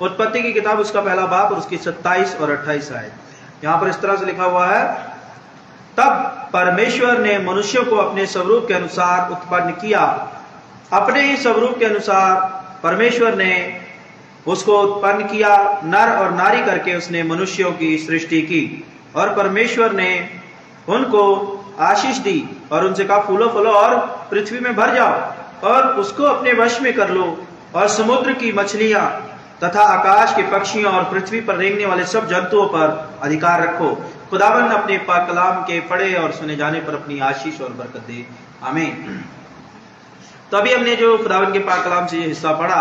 उत्पत्ति की किताब उसका पहला बाब और उसकी 27 और 28 आयत। यहाँ पर इस तरह से लिखा हुआ है, तब परमेश्वर ने मनुष्य को अपने स्वरूप के अनुसार उत्पन्न किया, अपने ही स्वरूप के अनुसार परमेश्वर ने उसको उत्पन्न किया, नर और नारी करके उसने मनुष्यों की सृष्टि की। और परमेश्वर ने उनको आशीष दी और उनसे कहा, फूलो फलो और पृथ्वी में भर जाओ और उसको अपने वश में कर लो और समुद्र की मछलियां तथा आकाश के पक्षियों और पृथ्वी पर रेंगने वाले सब जंतुओं पर अधिकार रखो। खुदावन अपने पाक कलाम के पढ़े और सुने जाने पर अपनी आशीष और बरकत दे, आमीन। तो अभी हमने जो खुदावन के पाक कलाम से ये हिस्सा पढ़ा,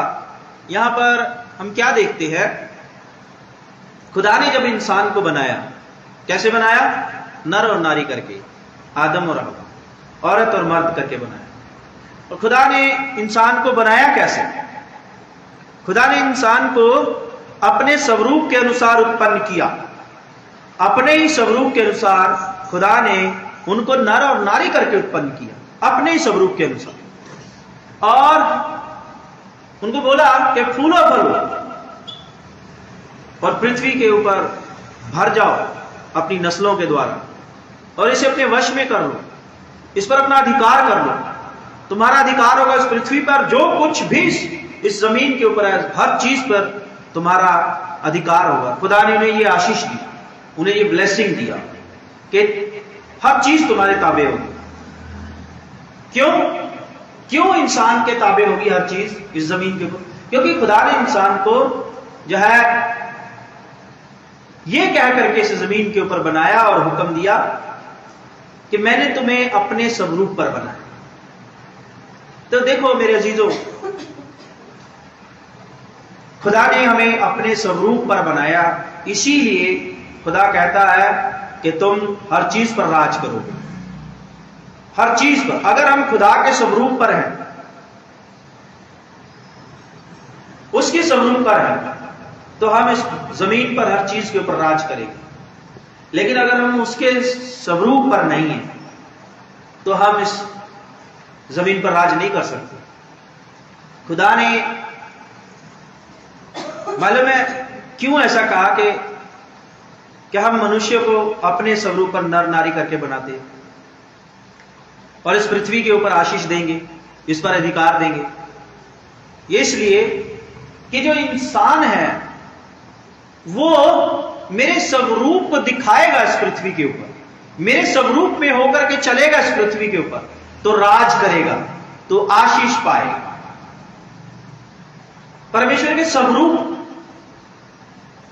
यहां पर हम क्या देखते हैं? खुदा ने जब इंसान को बनाया, कैसे बनाया? नर और नारी करके, आदम और हव्वा, औरत और मर्द करके बनाया। और खुदा ने इंसान को बनाया कैसे? खुदा ने इंसान को अपने स्वरूप के अनुसार उत्पन्न किया। अपने ही स्वरूप के अनुसार खुदा ने उनको नर और नारी करके उत्पन्न किया, अपने ही स्वरूप के अनुसार। और उनको बोला कि फूलो फलो और पृथ्वी के ऊपर भर जाओ अपनी नस्लों के द्वारा और इसे अपने वश में कर लो, इस पर अपना अधिकार कर लो। तुम्हारा अधिकार होगा इस पृथ्वी पर, जो कुछ भी इस जमीन के ऊपर है, हर चीज पर तुम्हारा अधिकार होगा। खुदा ने उन्हें ये आशीष दी, उन्हें ये ब्लेसिंग दिया कि हर चीज तुम्हारे ताबे होगी। क्यों? क्यों इंसान के ताबे होगी हर चीज इस जमीन के ऊपर? क्योंकि खुदा ने इंसान को जो है ये कह करके इस जमीन के ऊपर बनाया और हुक्म दिया कि मैंने तुम्हें अपने स्वरूप पर बनाया। तो देखो मेरे अजीजों, खुदा ने हमें अपने स्वरूप पर बनाया, इसीलिए खुदा कहता है कि तुम हर चीज पर राज करो, हर चीज पर। अगर हम खुदा के स्वरूप पर हैं, उसके स्वरूप पर हैं, तो हम इस जमीन पर हर चीज के ऊपर राज करेंगे। लेकिन अगर हम उसके स्वरूप पर नहीं हैं, तो हम इस जमीन पर राज नहीं कर सकते। खुदा ने मालूम है क्यों ऐसा कहा कि हम मनुष्य को अपने स्वरूप पर नर नारी करके बनाते हैं और इस पृथ्वी के ऊपर आशीष देंगे, इस पर अधिकार देंगे। ये इसलिए कि जो इंसान है वो मेरे स्वरूप को दिखाएगा इस पृथ्वी के ऊपर, मेरे स्वरूप में होकर के चलेगा इस पृथ्वी के ऊपर, तो राज करेगा, तो आशीष पाएगा। परमेश्वर के स्वरूप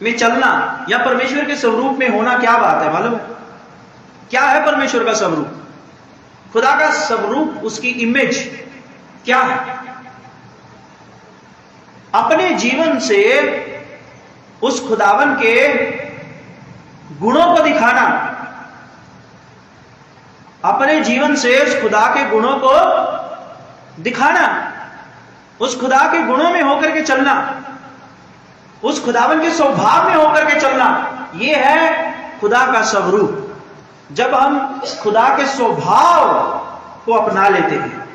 में चलना या परमेश्वर के स्वरूप में होना क्या बात है? मालूम है क्या है परमेश्वर का स्वरूप? खुदा का स्वरूप, उसकी इमेज क्या है? अपने जीवन से उस खुदावन के गुणों को दिखाना, अपने जीवन से उस खुदा के गुणों को दिखाना, उस खुदा के गुणों में होकर के चलना, उस खुदावन के स्वभाव में होकर के चलना, यह है खुदा का स्वरूप। जब हम खुदा के स्वभाव को अपना लेते हैं,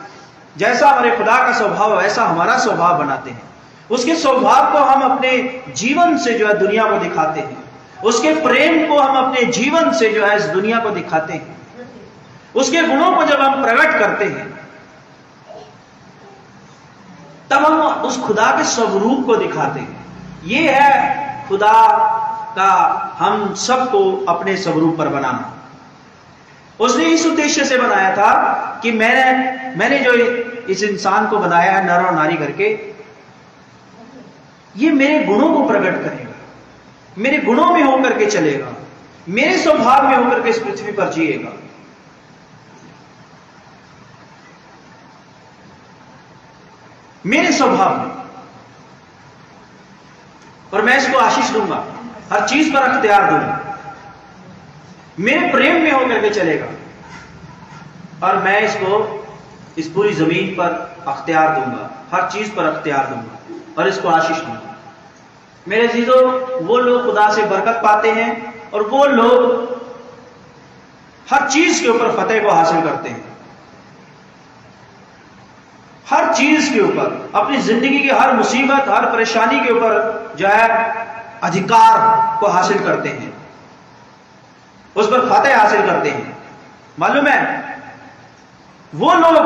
जैसा हमारे खुदा का स्वभाव वैसा हमारा स्वभाव बनाते हैं, उसके स्वभाव को हम अपने जीवन से जो है दुनिया को दिखाते हैं, उसके प्रेम को हम अपने जीवन से जो है इस दुनिया को दिखाते हैं, उसके गुणों को जब हम प्रकट करते हैं, तब हम उस खुदा के स्वरूप को दिखाते हैं। ये है खुदा का हम सबको अपने स्वरूप पर बनाना। उसने इस उद्देश्य से बनाया था कि मैंने जो इस इंसान को बनाया है नर और नारी करके, ये मेरे गुणों को प्रकट करेगा, मेरे गुणों में होकर के चलेगा, मेरे स्वभाव में होकर के इस पृथ्वी पर जिएगा। मेरे स्वभाव में, और मैं इसको आशीष दूंगा, हर चीज पर अख्तियार दूंगा, मेरे प्रेम में होकर के चलेगा और मैं इसको इस पूरी जमीन पर अख्तियार दूंगा, हर चीज पर अख्तियार दूंगा और इसको आशीष दूंगा। मेरे अजीजों, वो लोग खुदा से बरकत पाते हैं और वो लोग हर चीज के ऊपर फतेह को हासिल करते हैं, हर चीज के ऊपर, अपनी जिंदगी की हर मुसीबत, हर परेशानी के ऊपर जो है अधिकार को हासिल करते हैं, उस पर फतेह हासिल करते हैं। मालूम है, वो लोग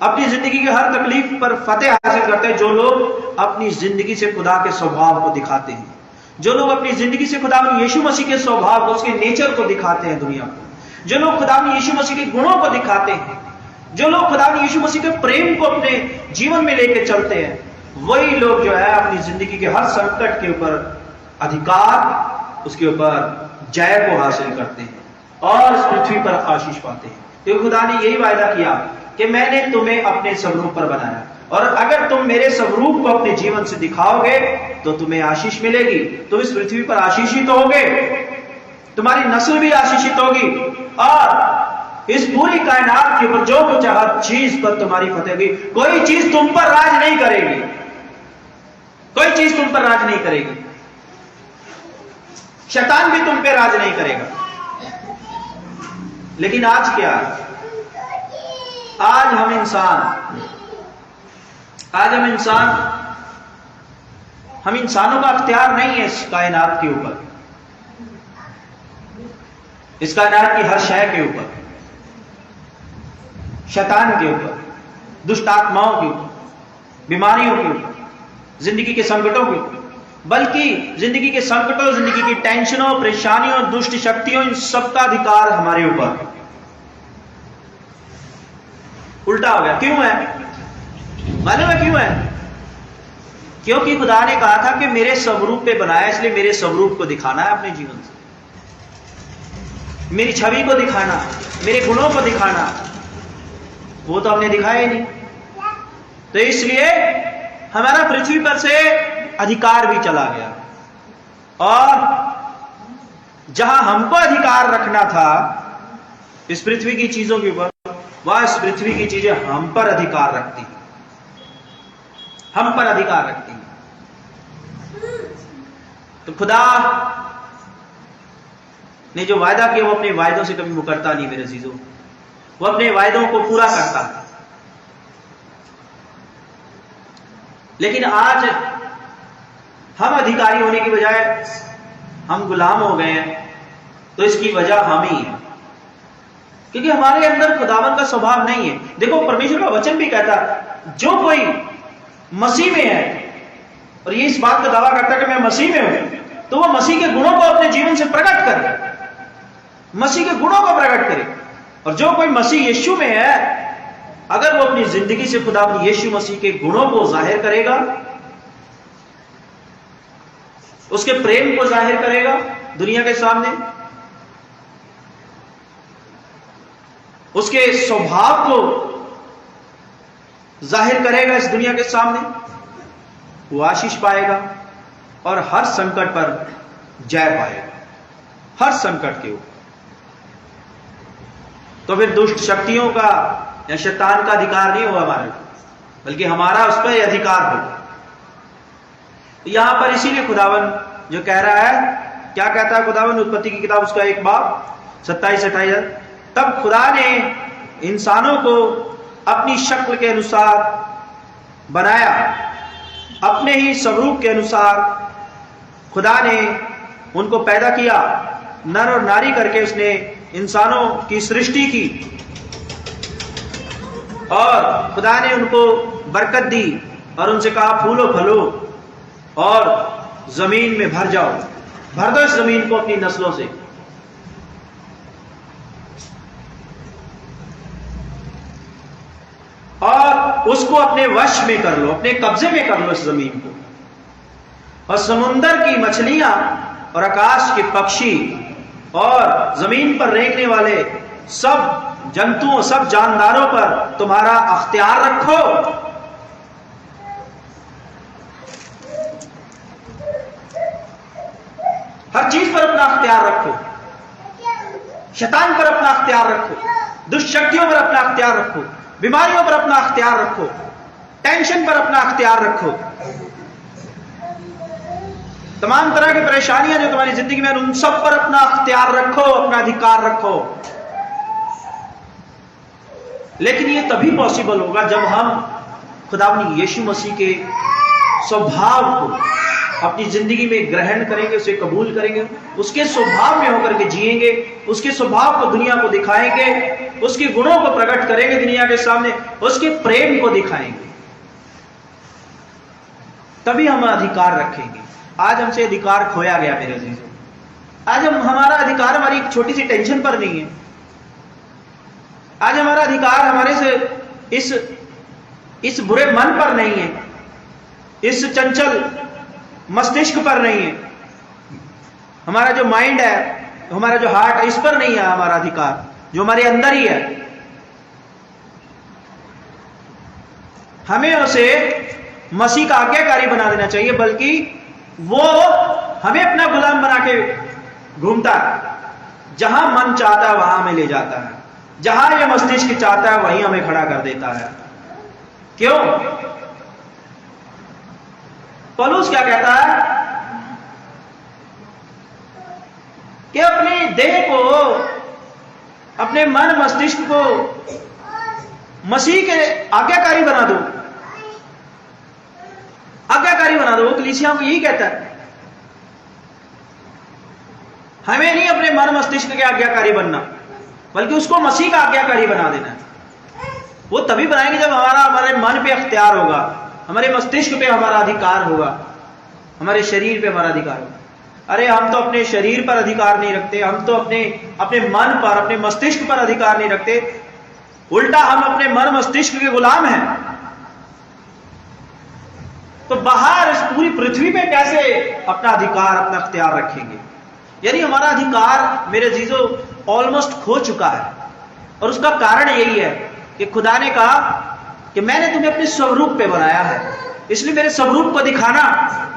अपनी जिंदगी के हर तकलीफ पर फतेह हासिल करते हैं जो लोग अपनी जिंदगी से खुदा के स्वभाव को दिखाते हैं, जो लोग अपनी जिंदगी से खुदा यीशु मसीह के स्वभाव को, उसके नेचर को दिखाते हैं दुनिया को, जो लोग खुदा यीशु मसीह के गुणों को दिखाते हैं, जो लोग खुदा यीशु मसीह के प्रेम को अपने जीवन में लेके चलते हैं, वही लोग जो है अपनी जिंदगी के हर संकट के ऊपर अधिकार, उसके ऊपर जय को हासिल करते हैं और इस पृथ्वी पर आशीष पाते हैं। तो खुदा ने यही वायदा किया कि मैंने तुम्हें अपने स्वरूप पर बनाया, और अगर तुम मेरे स्वरूप को अपने जीवन से दिखाओगे तो तुम्हें आशीष मिलेगी, तुम इस पृथ्वी पर आशीषित होगे, तुम्हारी नस्ल भी आशीषित होगी, और इस पूरी कायनात के ऊपर जो कुछ हर चीज पर तुम्हारी फतेह होगी। कोई चीज तुम पर राज नहीं करेगी, कोई चीज तुम पर राज नहीं करेगी, शैतान भी तुम पे राज नहीं करेगा। लेकिन आज क्या, आज हम इंसानों का अख्तियार नहीं है इस कायनात के ऊपर, इस कायनात की हर शय के ऊपर, शैतान के ऊपर, दुष्ट आत्माओं के ऊपर, बीमारियों के ऊपर, जिंदगी के संकटों के ऊपर, बल्कि जिंदगी के संकटों, जिंदगी की टेंशनों, परेशानियों, दुष्ट शक्तियों, इन सबका अधिकार हमारे ऊपर उल्टा हो गया। क्यों है? मालूम है क्यों है? क्योंकि खुदा ने कहा था कि मेरे स्वरूप पे बनाया, इसलिए मेरे स्वरूप को दिखाना है अपने जीवन से, मेरी छवि को दिखाना, मेरे गुणों को दिखाना। वो तो हमने दिखाया ही नहीं, तो इसलिए हमारा पृथ्वी पर से अधिकार भी चला गया, और जहां हमको अधिकार रखना था इस पृथ्वी की चीजों के ऊपर, वह इस पृथ्वी की चीजें हम पर अधिकार रखती हैं, हम पर अधिकार रखती हैं। तो खुदा ने जो वायदा किया वो अपने वायदों से कभी मुकरता नहीं मेरे अजीजों, वो अपने वायदों को पूरा करता है। लेकिन आज हम अधिकारी होने की बजाय हम गुलाम हो गए हैं, तो इसकी वजह हम ही है, क्योंकि हमारे अंदर खुदावन का स्वभाव नहीं है। देखो, परमेश्वर का वचन भी कहता है जो कोई मसीह में है और ये इस बात का दावा करता है कि मैं मसीह में हूं, तो वो मसीह के गुणों को अपने जीवन से प्रकट करे, मसीह के गुणों को प्रकट करे। और जो कोई मसीह यीशु में है, अगर वो अपनी जिंदगी से खुदावन यीशु मसीह के गुणों को जाहिर करेगा, उसके प्रेम को जाहिर करेगा दुनिया के सामने, उसके स्वभाव को जाहिर करेगा इस दुनिया के सामने, वो आशीष पाएगा और हर संकट पर जय पाएगा, हर संकट के ऊपर। तो फिर दुष्ट शक्तियों का या शैतान का अधिकार नहीं होगा हमारे, बल्कि हमारा उस पर अधिकार होगा। यहां पर इसीलिए खुदावन जो कह रहा है, क्या कहता है खुदावन? उत्पत्ति की किताब उसका 1 बाब 27-28, तब खुदा ने इंसानों को अपनी शक्ल के अनुसार बनाया, अपने ही स्वरूप के अनुसार खुदा ने उनको पैदा किया, नर और नारी करके उसने इंसानों की सृष्टि की, और खुदा ने उनको बरकत दी और उनसे कहा फूलो फलो और जमीन में भर जाओ, भर दो इस जमीन को अपनी नस्लों से। और उसको अपने वश में कर लो, अपने कब्जे में कर लो इस जमीन को, और समुंदर की मछलियां और आकाश के पक्षी और जमीन पर रेंगने वाले सब जंतुओं, सब जानदारों पर तुम्हारा अख्तियार रखो। हर चीज पर अपना अख्तियार रखो, शैतान पर अपना अख्तियार रखो, दुष्ट शक्तियों पर अपना अख्तियार रखो, बीमारियों पर अपना अख्तियार रखो, टेंशन पर अपना अख्तियार रखो, तमाम तरह की परेशानियां जो तुम्हारी जिंदगी में उन सब पर अपना अख्तियार रखो, अपना अधिकार रखो। लेकिन ये तभी पॉसिबल होगा जब हम खुदावंद यीशु मसीह के स्वभाव को अपनी जिंदगी में ग्रहण करेंगे, उसे कबूल करेंगे, उसके स्वभाव में होकर के जिएंगे, उसके स्वभाव को दुनिया को दिखाएंगे, उसके गुणों को प्रकट करेंगे दुनिया के सामने, उसके प्रेम को दिखाएंगे, तभी हम अधिकार रखेंगे। आज हमसे अधिकार खोया गया मेरे अजीजों। आज हमारा अधिकार हमारी एक छोटी सी टेंशन पर नहीं है। आज हमारा अधिकार हमारे से इस बुरे मन पर नहीं है, इस चंचल मस्तिष्क पर नहीं है, हमारा जो माइंड है, हमारा जो हार्ट है, इस पर नहीं है हमारा अधिकार, जो हमारे अंदर ही है। हमें उसे मसीह का आज्ञाकारी बना देना चाहिए, बल्कि वो हमें अपना गुलाम बना के घूमता है। जहां मन चाहता है वहां हमें ले जाता है, जहां यह मस्तिष्क चाहता है वहीं हमें खड़ा कर देता है। क्यों? पौलुस क्या कहता है कि अपने देह को, अपने मन मस्तिष्क को मसीह के आज्ञाकारी बना दो, आज्ञाकारी बना दो। वो कलीसियाओं को यही कहता है। हमें नहीं अपने मन मस्तिष्क के आज्ञाकारी बनना, बल्कि उसको मसीह का आज्ञाकारी बना देना है। वो तभी बनाएंगे जब हमारे मन पे अख्तियार होगा, हमारे मस्तिष्क पे हमारा अधिकार होगा, हमारे शरीर पे हमारा अधिकार होगा। अरे हम तो अपने शरीर पर अधिकार नहीं रखते, हम तो अपने मन पर, अपने मस्तिष्क पर अधिकार नहीं रखते, उल्टा हम अपने मन मस्तिष्क के गुलाम हैं। तो बाहर इस पूरी पृथ्वी पे कैसे अपना अधिकार, अपना अख्तियार रखेंगे? यानी हमारा अधिकार मेरे अजीजों ऑलमोस्ट खो चुका है। और उसका कारण यही है कि खुदा ने कहा कि मैंने तुम्हें अपने स्वरूप पे बनाया है, इसलिए मेरे स्वरूप को दिखाना,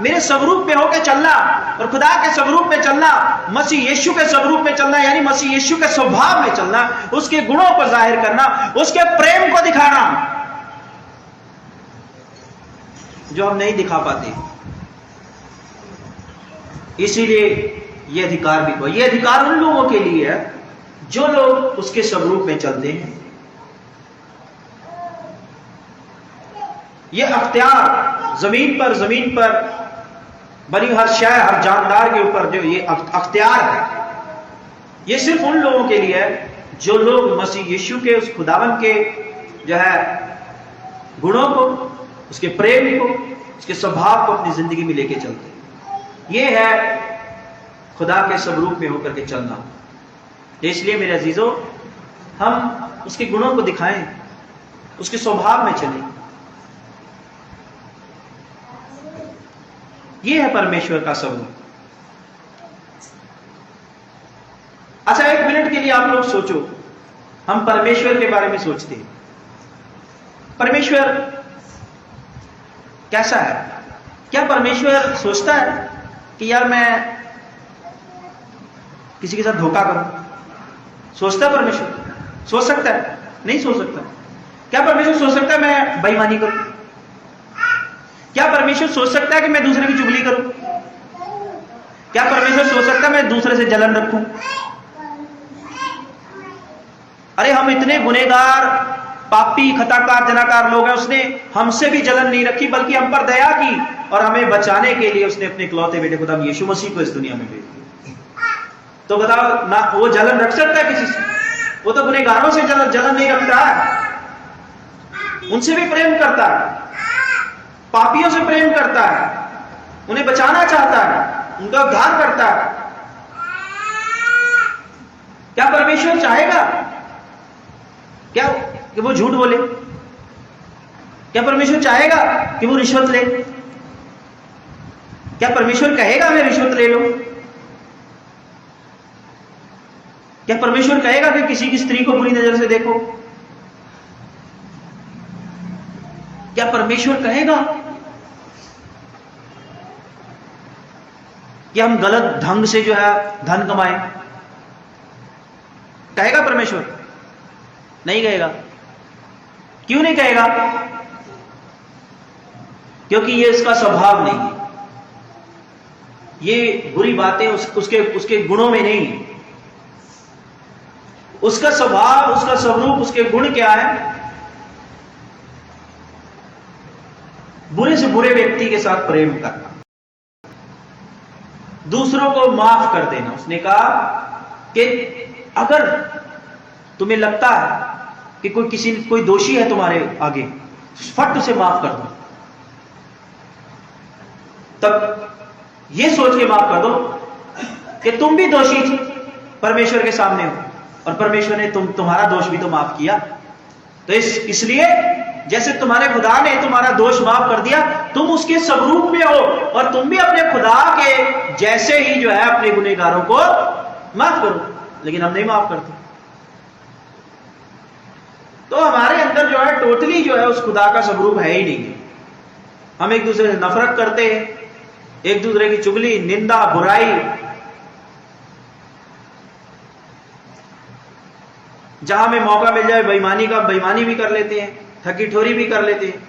मेरे स्वरूप पे होकर चलना, और खुदा के स्वरूप में चलना, मसीह यीशु के स्वरूप में चलना, यानी मसीह यीशु के स्वभाव में चलना, उसके गुणों को जाहिर करना, उसके प्रेम को दिखाना, जो हम नहीं दिखा पाते। इसीलिए यह अधिकार भी हुआ। यह अधिकार उन लोगों के लिए है जो लोग उसके स्वरूप में चलते हैं। यह अख्तियार जमीन पर बनी हर शय, हर जानदार के ऊपर जो ये अख्तियार है, ये सिर्फ उन लोगों के लिए है जो लोग मसीह यीशु के, उस खुदावन के जो है गुणों को, उसके प्रेम को, उसके स्वभाव को अपनी जिंदगी में लेके चलते हैं। यह है खुदा के स्वरूप में होकर के चलना। इसलिए मेरे अजीजों, हम उसके गुणों को दिखाएं, उसके स्वभाव में चलें। यह है परमेश्वर का स्वरूप। अच्छा, एक मिनट के लिए आप लोग सोचो, हम परमेश्वर के बारे में सोचते हैं, परमेश्वर कैसा है? क्या परमेश्वर सोचता है कि यार मैं किसी के साथ धोखा करूं? सोचता है परमेश्वर? सोच सकता है? नहीं सोच सकता। क्या परमेश्वर सोच सकता है मैं बेईमानी करूं? क्या परमेश्वर सोच सकता है कि मैं दूसरे की चुगली करूं? क्या परमेश्वर सोच सकता है मैं दूसरे से जलन रखूं? अरे हम इतने गुनहगार, पापी, खताकार, जनाकार लोग हैं, उसने हमसे भी जलन नहीं रखी, बल्कि हम पर दया की, और हमें बचाने के लिए उसने अपने इकलौते बेटे खुदा यीशु मसीह को इस दुनिया में भेज दिया। तो बताओ ना, वो जलन रख सकता है किसी से? वो तो गुनहगारों से जलन नहीं रखता है, उनसे भी प्रेम करता है, पापियों से प्रेम करता है, उन्हें बचाना चाहता है, उनका उद्धार करता है। क्या परमेश्वर चाहेगा क्या कि वो झूठ बोले? क्या परमेश्वर चाहेगा कि वो रिश्वत ले? क्या परमेश्वर कहेगा मैं रिश्वत ले लो? क्या परमेश्वर कहेगा कि किसी की स्त्री को बुरी नजर से देखो? क्या परमेश्वर कहेगा कि हम गलत ढंग से जो है धन कमाएं? कहेगा परमेश्वर? नहीं कहेगा। क्यों नहीं कहेगा? क्योंकि ये इसका स्वभाव नहीं है। ये बुरी बातें उसके गुणों में नहीं है। उसका स्वभाव, उसका स्वरूप, उसके गुण क्या है? बुरे से बुरे व्यक्ति के साथ प्रेम करना, दूसरों को माफ कर देना। उसने कहा कि अगर तुम्हें लगता है कि कोई दोषी है तुम्हारे आगे, फट उसे माफ कर दो। तब ये सोच के माफ कर दो कि तुम भी दोषी परमेश्वर के सामने हो और परमेश्वर ने तुम्हारा दोष भी तो माफ किया। तो इसलिए जैसे तुम्हारे खुदा ने तुम्हारा दोष माफ कर दिया, तुम उसके स्वरूप में हो और तुम भी अपने खुदा के जैसे ही जो है अपने गुनहगारों को माफ करो। लेकिन हम नहीं माफ करते। तो हमारे अंदर जो है टोटली जो है उस खुदा का स्वरूप है ही नहीं है। हम एक दूसरे से नफरत करते हैं, एक दूसरे की चुगली, निंदा, बुराई, जहां हमें मौका मिल जाए बेईमानी भी कर लेते हैं, ठगी ठोरी भी कर लेते हैं।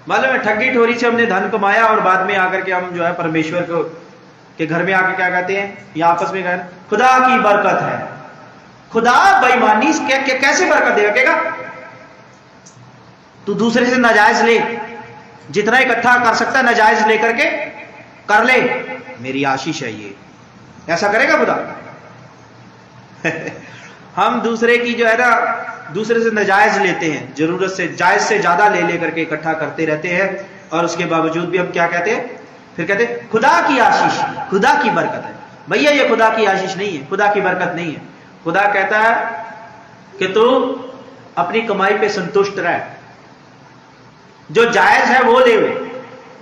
मालूम है, ठगी ठोरी से हमने धन कमाया और बाद में आकर के हम जो है परमेश्वर को के घर में आकर क्या कहते हैं, या आपस में कहते हैं खुदा की बरकत है। खुदा बेईमानी कैसे बरकत देगा? कहेगा तू दूसरे से नाजायज ले, जितना इकट्ठा कर सकता है नाजायज लेकर के कर ले, मेरी आशीष है ये। ऐसा करेगा खुदा? हम दूसरे की जो है ना, दूसरे से नाजायज लेते हैं, जरूरत से जायज से ज्यादा ले लेकर के इकट्ठा करते रहते हैं, और उसके बावजूद भी हम क्या कहते हैं? फिर कहते हैं खुदा की आशीष, खुदा की बरकत है। भैया ये खुदा की आशीष नहीं है, खुदा की बरकत नहीं है। खुदा कहता है कि तू अपनी कमाई पे संतुष्ट रह, जो जायज है वो ले,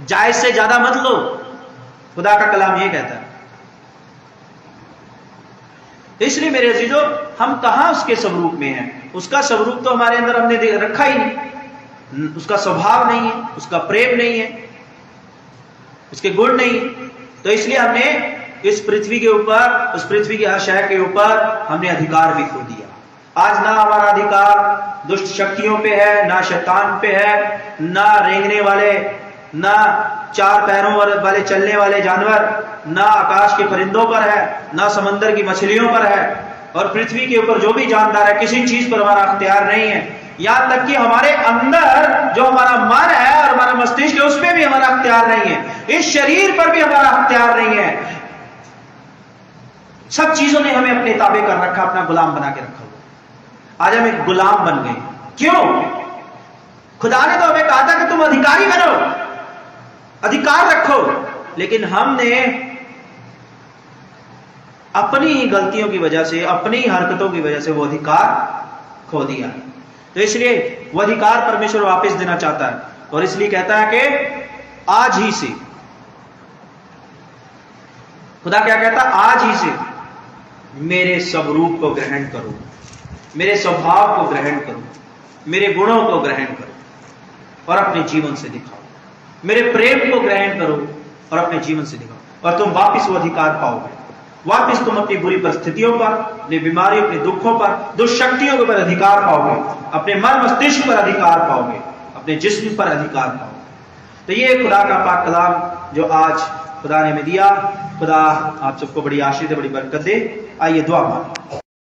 जायज से ज्यादा मत लो। खुदा का कलाम ये कहता है। इसलिए मेरे अजीजों, हम कहां उसके स्वरूप में हैं? उसका स्वरूप तो हमारे अंदर हमने रखा ही नहीं। उसका स्वभाव नहीं है, उसका प्रेम नहीं है, उसके गुण नहीं। तो इसलिए हमने इस पृथ्वी के ऊपर, उस पृथ्वी के हर शहर के ऊपर हमने अधिकार भी खो दिया। आज ना हमारा अधिकार दुष्ट शक्तियों पे है, ना शैतान पे है, ना रेंगने वाले, ना चार पैरों वाले चलने वाले जानवर, ना आकाश के परिंदों पर है, ना समंदर की मछलियों पर है, और पृथ्वी के ऊपर जो भी जानदार है, किसी चीज पर हमारा अख्तियार नहीं है। यहां तक कि हमारे अंदर जो हमारा मन है और हमारा मस्तिष्क है, उस पर भी हमारा अख्तियार नहीं है। इस शरीर पर भी हमारा अख्तियार नहीं है। सब चीजों ने हमें अपने ताबे कर रखा, अपना गुलाम बना के रखा हुआ। आज हम एक गुलाम बन गए। क्यों? खुदा ने तो हमें कहा था कि तुम अधिकारी बनो, अधिकार रखो, लेकिन हमने अपनी ही गलतियों की वजह से, अपनी ही हरकतों की वजह से वो अधिकार खो दिया। तो इसलिए वो अधिकार परमेश्वर वापस देना चाहता है, और इसलिए कहता है कि आज ही से, खुदा क्या कहता है? आज ही से मेरे स्वरूप को ग्रहण करो, मेरे स्वभाव को ग्रहण करो, मेरे गुणों को ग्रहण करो और अपने जीवन से दिखाओ। मेरे प्रेम को ग्रहण करो और अपने जीवन से दिखाओ, और तुम वापिस वो अधिकार पाओगे। वापिस तुम अपनी बुरी परिस्थितियों पर, अपनी बीमारियों, अपने दुखों पर, दुष्शक्तियों के ऊपर अधिकार पाओगे, अपने मन मस्तिष्क पर अधिकार पाओगे, अपने जिस्म पर अधिकार पाओगे। तो ये खुदा का पाक कलाम जो आज खुदा ने हमें दिया, खुदा आप सबको बड़ी आशीष दे, बड़ी बरकत दे। आइए दुआ मांगे।